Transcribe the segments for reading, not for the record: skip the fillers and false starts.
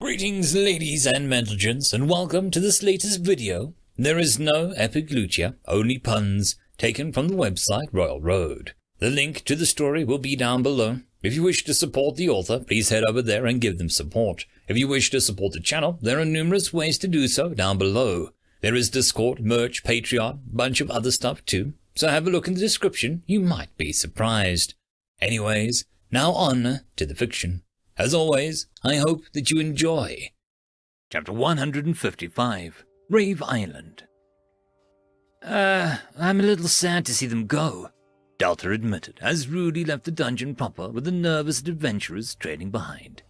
Greetings ladies and gents, and welcome to this latest video. There is no epic loot here, only puns, taken from the website ReUpload. The link to the story will be down below. If you wish to support the author, please head over there and give them support. If you wish to support the channel, there are numerous ways to do so down below. There is Discord, merch, Patreon, bunch of other stuff too, so have a look in the description, you might be surprised. Anyways, now on to the fiction. As always, I hope that you enjoy. Chapter 155, Rave Island. I'm a little sad to see them go, Delta admitted, as Rudy left the dungeon proper with the nervous adventurers trailing behind.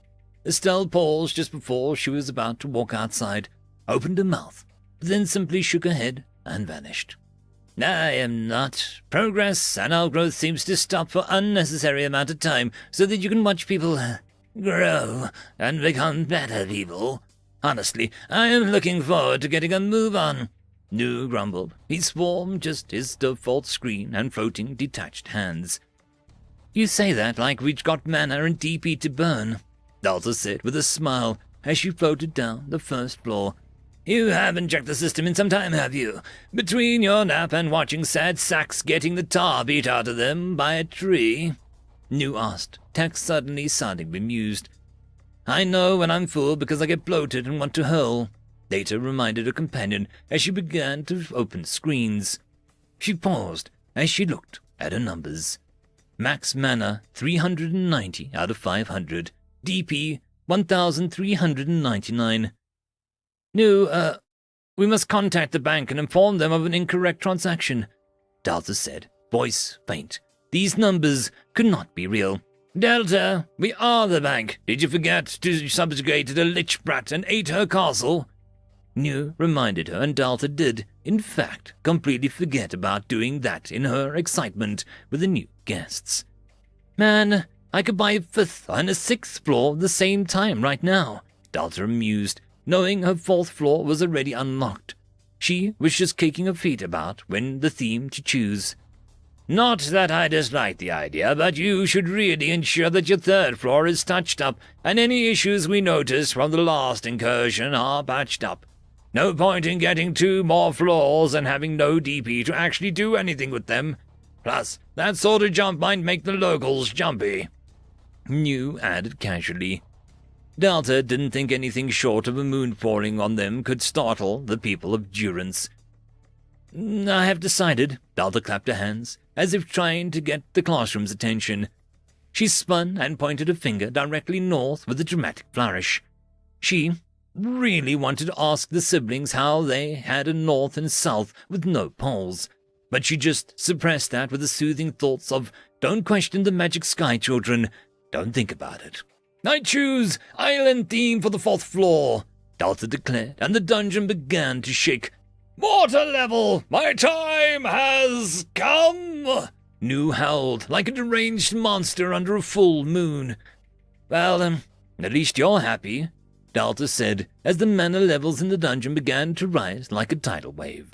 Estelle paused just before she was about to walk outside, opened her mouth, but then simply shook her head and vanished. I am not. Progress and our growth seems to stop for unnecessary amount of time so that you can watch people grow and become better people. Honestly, I am looking forward to getting a move on. Nu grumbled. He swarmed just his default screen and floating detached hands. You say that like we'd got mana and DP to burn, Delta said with a smile as she floated down the first floor. You haven't checked the system in some time, have you? Between your nap and watching sad sacks getting the tar beat out of them by a tree? Nu asked, Tex suddenly sounding bemused. I know when I'm full because I get bloated and want to hurl, Data reminded her companion as she began to open screens. She paused as she looked at her numbers. Max mana 390 out of 500, DP 1399. Nu, we must contact the bank and inform them of an incorrect transaction, Delta said, voice faint. These numbers could not be real. Delta, we are the bank. Did you forget to subjugate the lich brat and ate her castle? Nu reminded her, and Delta did, in fact, completely forget about doing that in her excitement with the new guests. Man, I could buy a 5th and a 6th floor at the same time right now, Delta amused, knowing her 4th floor was already unlocked. She was just kicking her feet about when the theme to choose. Not that I dislike the idea, but you should really ensure that your 3rd floor is touched up, and any issues we noticed from the last incursion are patched up. No point in getting 2 more floors and having no DP to actually do anything with them. Plus, that sort of jump might make the locals jumpy. Nu added casually. Delta didn't think anything short of a moon falling on them could startle the people of Durance. I have decided, Delta clapped her hands, as if trying to get the classroom's attention. She spun and pointed her finger directly north with a dramatic flourish. She really wanted to ask the siblings how they had a north and south with no poles, but she just suppressed that with the soothing thoughts of, don't question the magic sky, children, don't think about it. I choose island theme for the 4th floor, Delta declared, and the dungeon began to shake. Water level! My time has come! Nu howled like a deranged monster under a full moon. Well, at least you're happy, Delta said, as the mana levels in the dungeon began to rise like a tidal wave.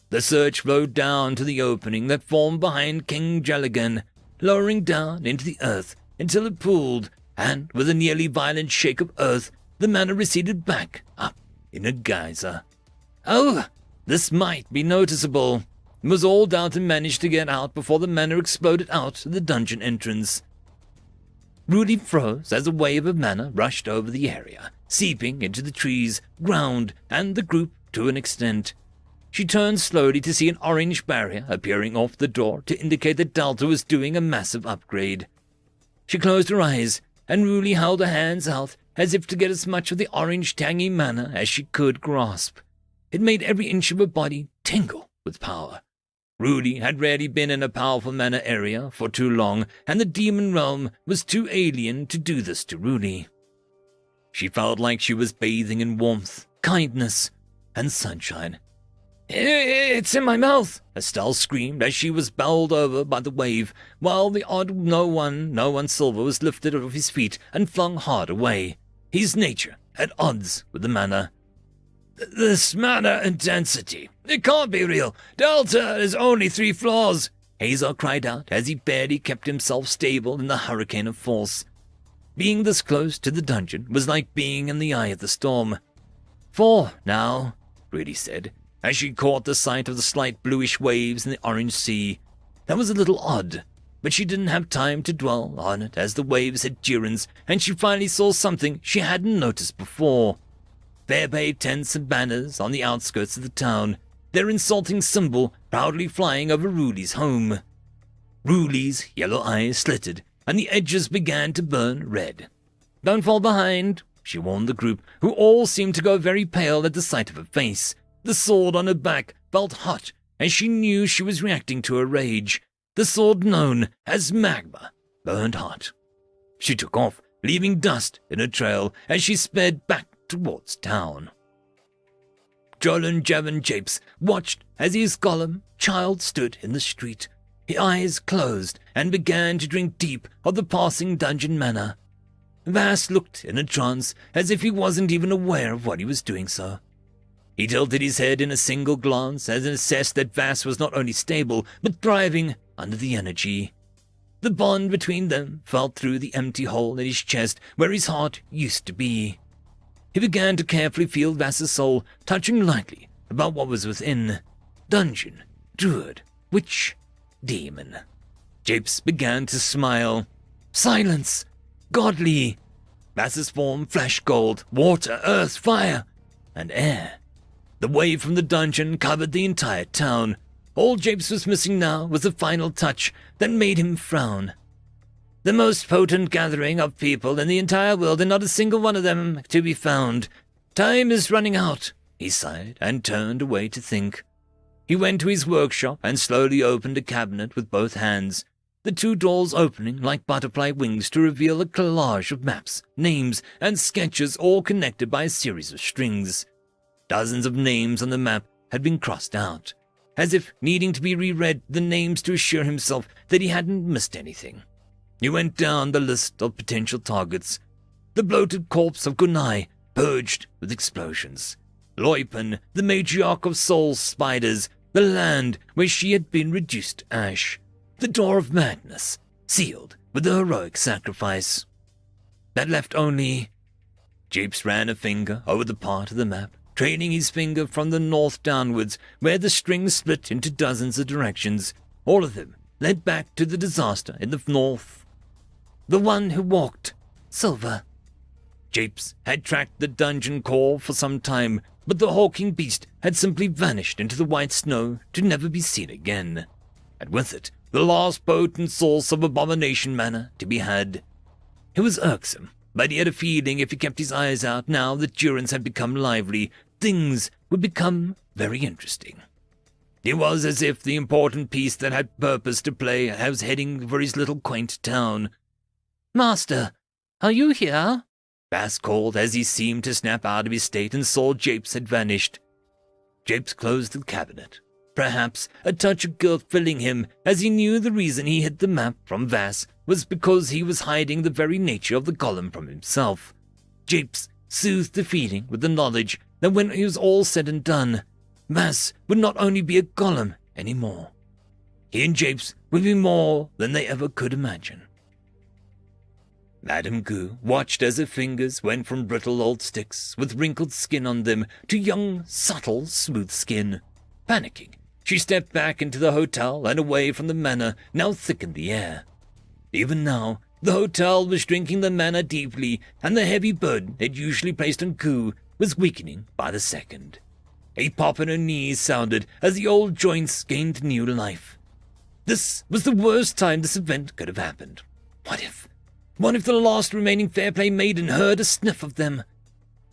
The surge flowed down to the opening that formed behind King Jelligan, lowering down into the earth until it pooled, and with a nearly violent shake of earth, the mana receded back up in a geyser. Oh! This might be noticeable. It was all Delta managed to get out before the mana exploded out the dungeon entrance. Rudy froze as a wave of mana rushed over the area, seeping into the trees, ground, and the group to an extent. She turned slowly to see an orange barrier appearing off the door to indicate that Delta was doing a massive upgrade. She closed her eyes, and Rudy held her hands out as if to get as much of the orange tangy mana as she could grasp. It made every inch of her body tingle with power. Rudy had rarely been in a powerful mana area for too long, and the demon realm was too alien to do this to Rudy. She felt like she was bathing in warmth, kindness, and sunshine. It's in my mouth, Estelle screamed as she was bowled over by the wave, while the odd no one silver was lifted off his feet and flung hard away, his nature at odds with the mana. This mana intensity. It can't be real. Delta is only 3 floors, Hazel cried out as he barely kept himself stable in the hurricane of force. Being this close to the dungeon was like being in the eye of the storm. 4 now, Rudy said, as she caught the sight of the slight bluish waves in the orange sea. That was a little odd, but she didn't have time to dwell on it as the waves hit Duran's, and she finally saw something she hadn't noticed before. Fairpay tents and banners on the outskirts of the town, their insulting symbol proudly flying over Rudy's home. Rudy's yellow eyes slitted, and the edges began to burn red. "Don't fall behind," she warned the group, who all seemed to go very pale at the sight of her face. The sword on her back felt hot, and she knew she was reacting to her rage. The sword known as magma burned hot. She took off, leaving dust in her trail as she sped back towards town. Jolin Javin Japes watched as his golem child stood in the street, his eyes closed, and began to drink deep of the passing dungeon mana. Vass looked in a trance, as if he wasn't even aware of what he was doing so. He tilted his head in a single glance and assessed that Vass was not only stable, but thriving under the energy. The bond between them felt through the empty hole in his chest where his heart used to be. He began to carefully feel Vass's soul, touching lightly about what was within. Dungeon, druid, witch, demon. Japes began to smile. Silence! Godly! Vass's form flashed gold, water, earth, fire, and air. The wave from the dungeon covered the entire town. All Japes was missing now was the final touch that made him frown. The most potent gathering of people in the entire world, and not a single one of them to be found. Time is running out, he sighed, and turned away to think. He went to his workshop and slowly opened a cabinet with both hands, the 2 doors opening like butterfly wings to reveal a collage of maps, names, and sketches all connected by a series of strings. Dozens of names on the map had been crossed out, as if needing to be reread the names to assure himself that he hadn't missed anything. He went down the list of potential targets. The bloated corpse of Gunai, purged with explosions. Loipen, the matriarch of soul spiders, the land where she had been reduced to ash. The door of madness, sealed with the heroic sacrifice. That left only... Japes ran a finger over the part of the map, trailing his finger from the north downwards, where the string split into dozens of directions. All of them led back to the disaster in the north. The one who walked, Silver. Japes had tracked the dungeon core for some time, but the hulking beast had simply vanished into the white snow to never be seen again. And with it, the last potent source of abomination mana to be had. It was irksome, but he had a feeling if he kept his eyes out now that Durance had become lively, things would become very interesting. It was as if the important piece that had purpose to play was heading for his little quaint town. "Master, are you here?" Bass called as he seemed to snap out of his state and saw Japes had vanished. Japes closed the cabinet, perhaps a touch of guilt filling him as he knew the reason he hid the map from Vass was because he was hiding the very nature of the golem from himself. Japes soothed the feeling with the knowledge that when it was all said and done, Vass would not only be a golem anymore. He and Japes would be more than they ever could imagine. Madame Gu watched as her fingers went from brittle old sticks with wrinkled skin on them to young, subtle, smooth skin. Panicking, she stepped back into the hotel and away from the manor now thick in the air. Even now, the hotel was drinking the mana deeply, and the heavy burden it usually placed on Gu was weakening by the second. A pop in her knees sounded as the old joints gained new life. This was the worst time this event could have happened. What if the last remaining Fairplay maiden heard a sniff of them?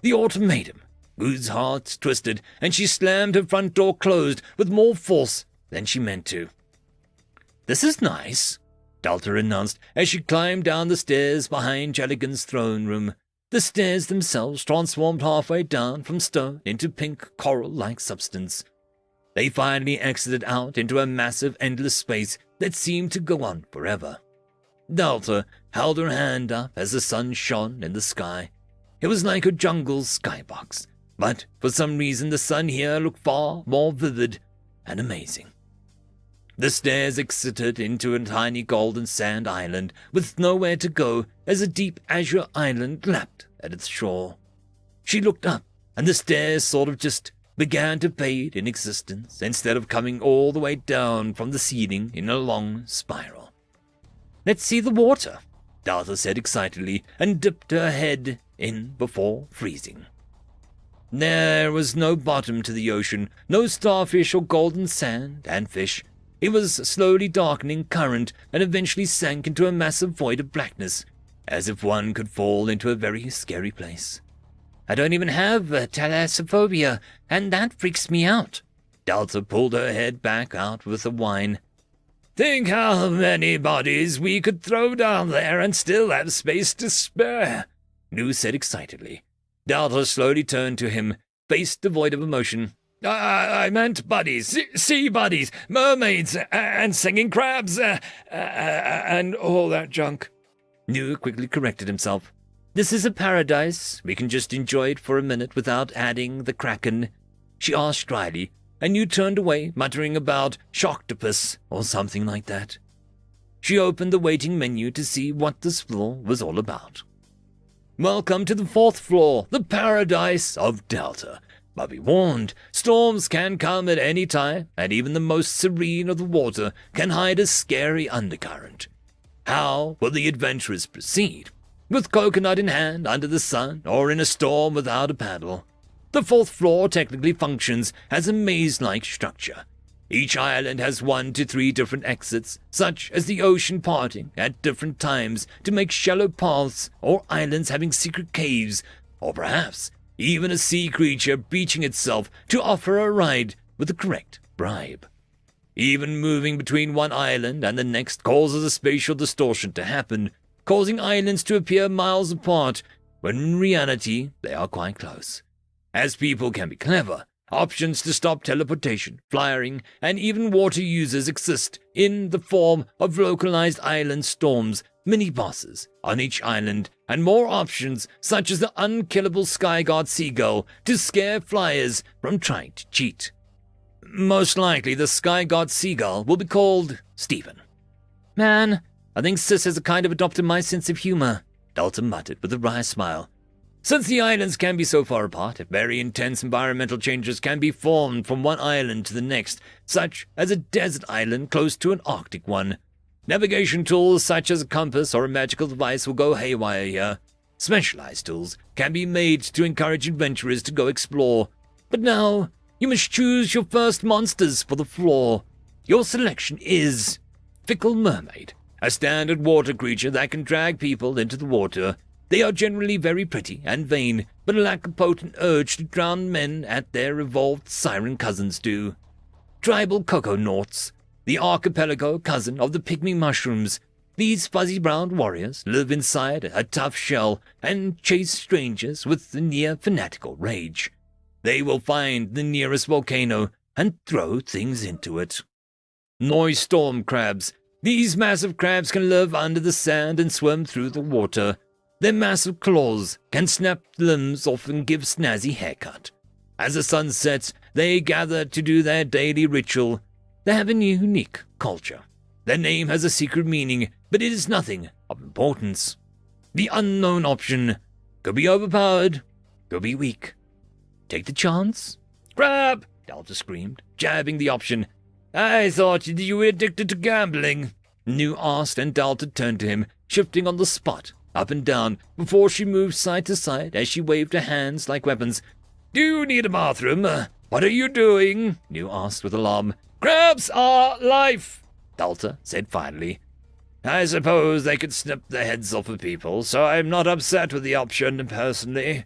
The ultimatum. Gu's heart twisted, and she slammed her front door closed with more force than she meant to. "This is nice," Delta announced as she climbed down the stairs behind Jelligan's throne room. The stairs themselves transformed halfway down from stone into pink coral-like substance. They finally exited out into a massive, endless space that seemed to go on forever. Delta held her hand up as the sun shone in the sky. It was like a jungle's skybox, but for some reason the sun here looked far more vivid and amazing. The stairs exited into a tiny golden sand island with nowhere to go as a deep azure island lapped at its shore. She looked up, and the stairs sort of just began to fade in existence instead of coming all the way down from the ceiling in a long spiral. "Let's see the water," Delta said excitedly, and dipped her head in before freezing. There was no bottom to the ocean, no starfish or golden sand and fish. It was slowly darkening current and eventually sank into a massive void of blackness, as if one could fall into a very scary place. "I don't even have thalassophobia, and that freaks me out." Delta pulled her head back out with a whine. "Think how many bodies we could throw down there and still have space to spare," Nu said excitedly. Delta slowly turned to him, face devoid of emotion. I meant buddies, sea buddies, mermaids, and singing crabs, and all that junk." Nu quickly corrected himself. "This is a paradise. We can just enjoy it for a minute without adding the kraken," she asked dryly, and Nu turned away, muttering about shocktopus or something like that. She opened the waiting menu to see what this floor was all about. "Welcome to the 4th floor, the paradise of Delta. But be warned, storms can come at any time, and even the most serene of the water can hide a scary undercurrent. How will the adventurers proceed? With coconut in hand, under the sun, or in a storm without a paddle? The 4th floor technically functions as a maze-like structure. Each island has 1 to 3 different exits, such as the ocean parting at different times to make shallow paths, or islands having secret caves, or perhaps even a sea creature beaching itself to offer a ride with the correct bribe. Even moving between one island and the next causes a spatial distortion to happen, causing islands to appear miles apart, when in reality they are quite close. As people can be clever, options to stop teleportation, flying, and even water users exist in the form of localized island storms, mini-bosses on each island, and more options such as the unkillable Sky God Seagull to scare flyers from trying to cheat. Most likely the Sky God Seagull will be called Stephen. "Man, I think Sis has kind of adopted my sense of humor," Delta muttered with a wry smile. "Since the islands can be so far apart, very intense environmental changes can be formed from one island to the next, such as a desert island close to an Arctic one. Navigation tools such as a compass or a magical device will go haywire here. Specialized tools can be made to encourage adventurers to go explore. But now, you must choose your first monsters for the floor. Your selection is Fickle Mermaid, a standard water creature that can drag people into the water. They are generally very pretty and vain, but lack a potent urge to drown men as their evolved siren cousins do. Tribal Coconauts, the archipelago cousin of the pygmy mushrooms. These fuzzy brown warriors live inside a tough shell and chase strangers with a near fanatical rage. They will find the nearest volcano and throw things into it. Noise storm crabs. These massive crabs can live under the sand and swim through the water. Their massive claws can snap limbs off and give snazzy haircut. As the sun sets, they gather to do their daily ritual. They have a unique culture. Their name has a secret meaning, but it is nothing of importance. The unknown option could be overpowered, could be weak. Take the chance. "Crab!" Delta screamed, jabbing the option. "I thought you were addicted to gambling," Nu asked, and Delta turned to him, shifting on the spot, up and down, before she moved side to side as she waved her hands like weapons. "Do you need a bathroom? What are you doing?" Nu asked with alarm. "Crabs are life," Delta said finally. "I suppose they could snip the heads off of people, so I'm not upset with the option, personally,"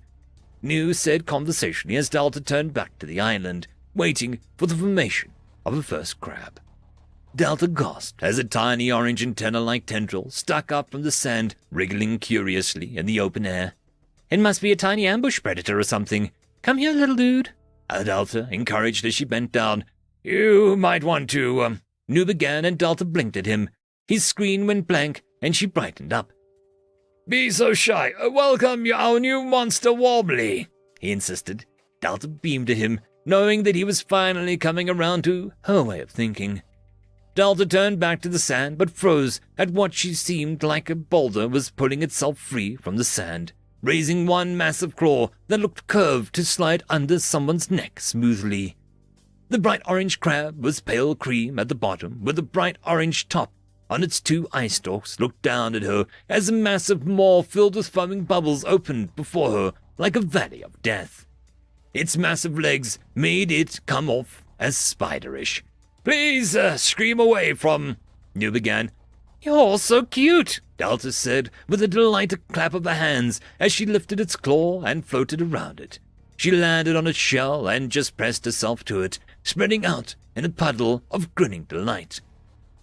Nu said conversationally as Delta turned back to the island, waiting for the formation of a first crab. Delta gasped as a tiny orange antenna-like tendril stuck up from the sand, wriggling curiously in the open air. "It must be a tiny ambush predator or something. Come here, little dude," Delta encouraged as she bent down. "You might want to," Nu began, and Delta blinked at him. His screen went blank, and she brightened up. "Be so shy. Welcome our new monster Wobbly," he insisted. Delta beamed at him, knowing that he was finally coming around to her way of thinking. Delta turned back to the sand, but froze at what she seemed like a boulder was pulling itself free from the sand, raising one massive claw that looked curved to slide under someone's neck smoothly. The bright orange crab was pale cream at the bottom, with a bright orange top on its two eye stalks looked down at her as a massive maw filled with foaming bubbles opened before her like a valley of death. Its massive legs made it come off as spiderish. "Please, scream away from—" New began. "You're so cute," Delta said, with a delighted clap of her hands as she lifted its claw and floated around it. She landed on its shell and just pressed herself to it, spreading out in a puddle of grinning delight.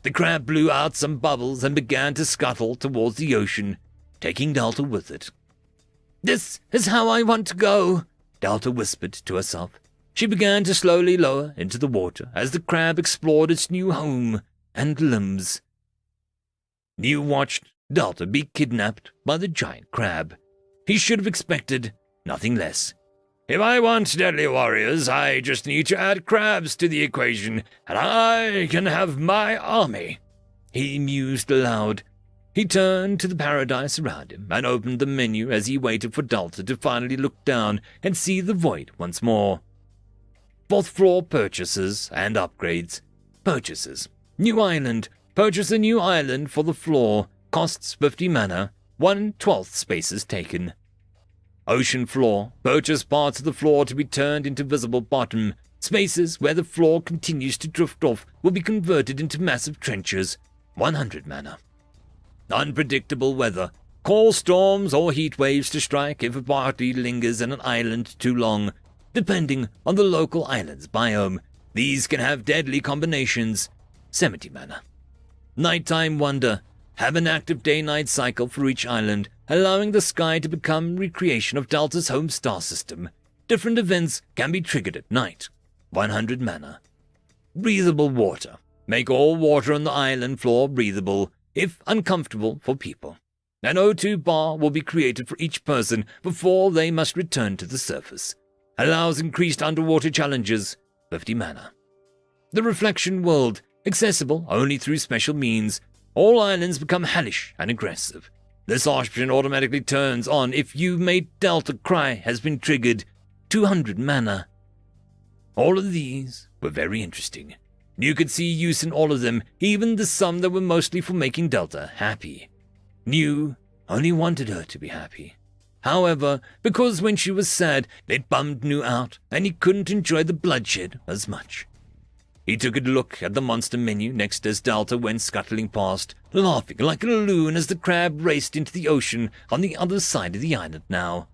The crab blew out some bubbles and began to scuttle towards the ocean, taking Delta with it. "This is how I want to go," Delta whispered to herself. She began to slowly lower into the water as the crab explored its new home and limbs. New watched Delta be kidnapped by the giant crab. He should have expected nothing less. "If I want deadly warriors, I just need to add crabs to the equation, and I can have my army," he mused aloud. He turned to the paradise around him and opened the menu as he waited for Delta to finally look down and see the void once more. Fourth floor purchases and upgrades. Purchases. New island. Purchase a new island for the floor. Costs 50 mana. 1/12 spaces taken. Ocean floor. Purchase parts of the floor to be turned into visible bottom. Spaces where the floor continues to drift off will be converted into massive trenches. 100 mana. Unpredictable weather. Call storms or heat waves to strike if a party lingers in an island too long. Depending on the local island's biome, these can have deadly combinations. 70 mana. Nighttime wonder. Have an active day-night cycle for each island, allowing the sky to become recreation of Delta's home star system. Different events can be triggered at night. 100 mana. Breathable water. Make all water on the island floor breathable, if uncomfortable for people. An O2 bar will be created for each person before they must return to the surface. Allows increased underwater challenges. 50 mana. The Reflection World. Accessible only through special means. All islands become hellish and aggressive. This option automatically turns on if you made Delta cry has been triggered. 200 mana. All of these were very interesting. You could see use in all of them, even the some that were mostly for making Delta happy. New only wanted her to be happy. However, because when she was sad, it bummed New out, and he couldn't enjoy the bloodshed as much. He took a look at the monster menu next as Delta went scuttling past, laughing like a loon as the crab raced into the ocean on the other side of the island now.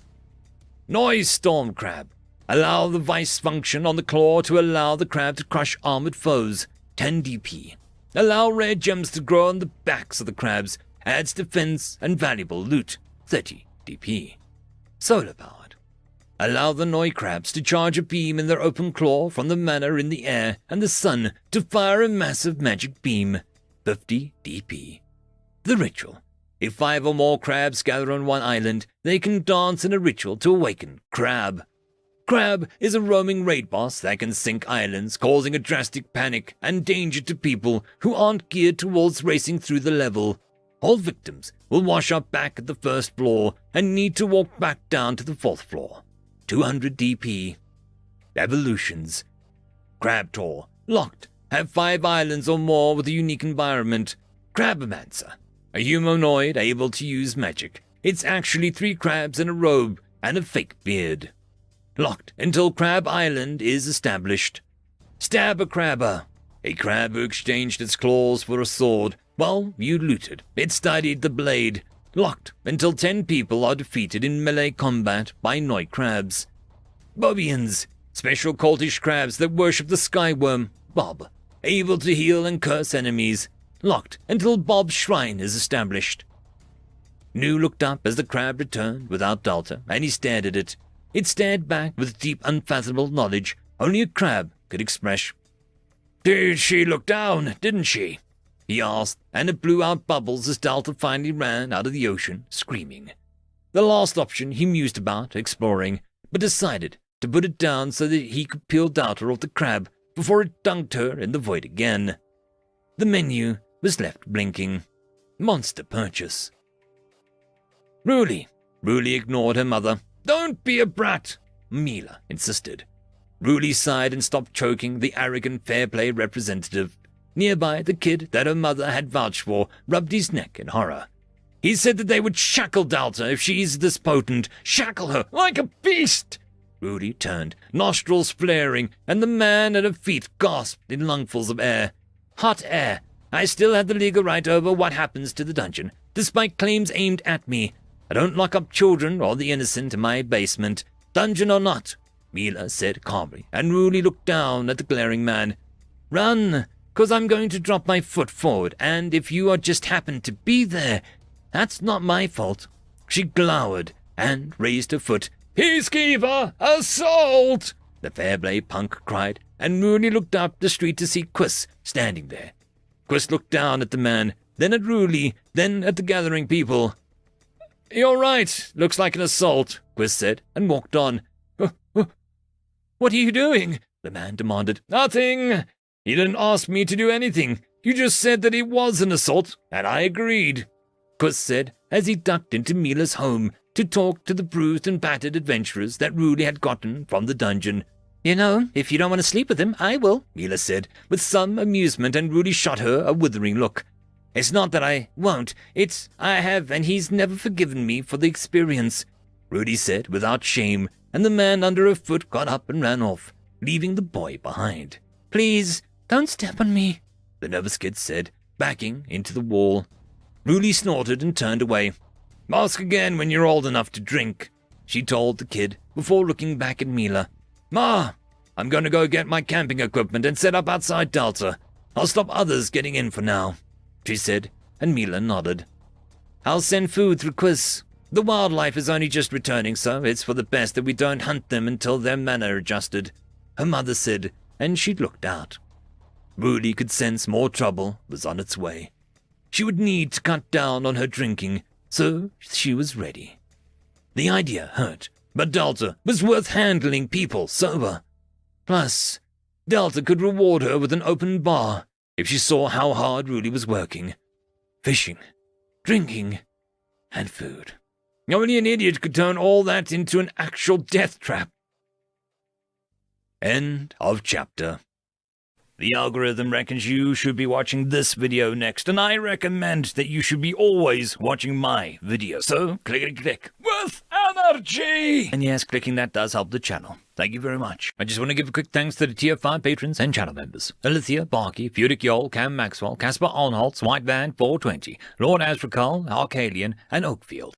Noise Storm Crab. Allow the vice function on the claw to allow the crab to crush armored foes. 10 DP. Allow rare gems to grow on the backs of the crabs. Adds defense and valuable loot. 30 DP. Solar powered. Allow the Noi crabs to charge a beam in their open claw from the mana in the air and the sun to fire a massive magic beam. 50 DP. The ritual. If 5 or more crabs gather on one island, they can dance in a ritual to awaken Crab. Crab is a roaming raid boss that can sink islands, causing a drastic panic and danger to people who aren't geared towards racing through the level. All victims will wash up back at the first floor and need to walk back down to the 4th floor. 200 DP. Evolutions. Crabtor. Locked. Have 5 islands or more with a unique environment. Crabomancer. A humanoid able to use magic. It's actually 3 crabs in a robe and a fake beard. Locked until Crab Island is established. Stab a crabber. A crab who exchanged its claws for a sword. Well, you looted. It studied the blade. Locked until 10 people are defeated in melee combat by Noi crabs. Bobians. Special cultish crabs that worship the skyworm, Bob. Able to heal and curse enemies. Locked until Bob's shrine is established. New looked up as the crab returned without Delta, and he stared at it. It stared back with deep, unfathomable knowledge only a crab could express. "Did she look down, didn't she?" he asked, and it blew out bubbles as Delta finally ran out of the ocean, screaming. The last option he mused about, exploring, but decided to put it down so that he could peel Delta off the crab before it dunked her in the void again. The menu was left blinking. Monster purchase. Ruli ignored her mother. Don't be a brat, Mila insisted. Ruli sighed and stopped choking the arrogant fair play representative. Nearby, the kid that her mother had vouched for rubbed his neck in horror. He said that they would shackle Delta if she's this potent. Shackle her like a beast! Ruli turned, nostrils flaring, and the man at her feet gasped in lungfuls of air. Hot air. I still have the legal right over what happens to the dungeon, despite claims aimed at me. I don't lock up children or the innocent in my basement, dungeon or not, Mila said calmly, and Ruli looked down at the glaring man. Run, 'cause I'm going to drop my foot forward, and if you just happen to be there, that's not my fault. She glowered and raised her foot. Peacekeeper! Assault! The Fairblade punk cried, and Ruli looked up the street to see Quiz standing there. Quiz looked down at the man, then at Ruli, then at the gathering people. You're right, looks like an assault, Quiz said, and walked on. What are you doing? The man demanded. Nothing. You didn't ask me to do anything. You just said that it was an assault, and I agreed, Quiz said, as he ducked into Mila's home to talk to the bruised and battered adventurers that Ruli had gotten from the dungeon. You know, if you don't want to sleep with him, I will, Mila said, with some amusement, and Ruli shot her a withering look. It's not that I won't, it's I have, and he's never forgiven me for the experience, Ruli said without shame, and the man under her foot got up and ran off, leaving the boy behind. Please, don't step on me, the nervous kid said, backing into the wall. Ruli snorted and turned away. Ask again when you're old enough to drink, she told the kid, before looking back at Mila. Ma, I'm going to go get my camping equipment and set up outside Delta. I'll stop others getting in for now, she said, and Mila nodded. I'll send food through Quiz. The wildlife is only just returning, so it's for the best that we don't hunt them until their mana adjusted, her mother said, and she looked out. Ruli could sense more trouble was on its way. She would need to cut down on her drinking, so she was ready. The idea hurt, but Delta was worth handling people sober. Plus, Delta could reward her with an open bar if she saw how hard Ruli was working. Fishing, drinking, and food. Only an idiot could turn all that into an actual death trap. End of chapter. The algorithm reckons you should be watching this video next, and I recommend that you should be always watching my video. So, click with energy! And yes, clicking that does help the channel. Thank you very much. I just want to give a quick thanks to the Tier 5 patrons and channel members. Alithia, Barky, Fudic Yol, Cam Maxwell, Casper Onholtz, White Van 420, Lord Asrakal, Arcalian, and Oakfield.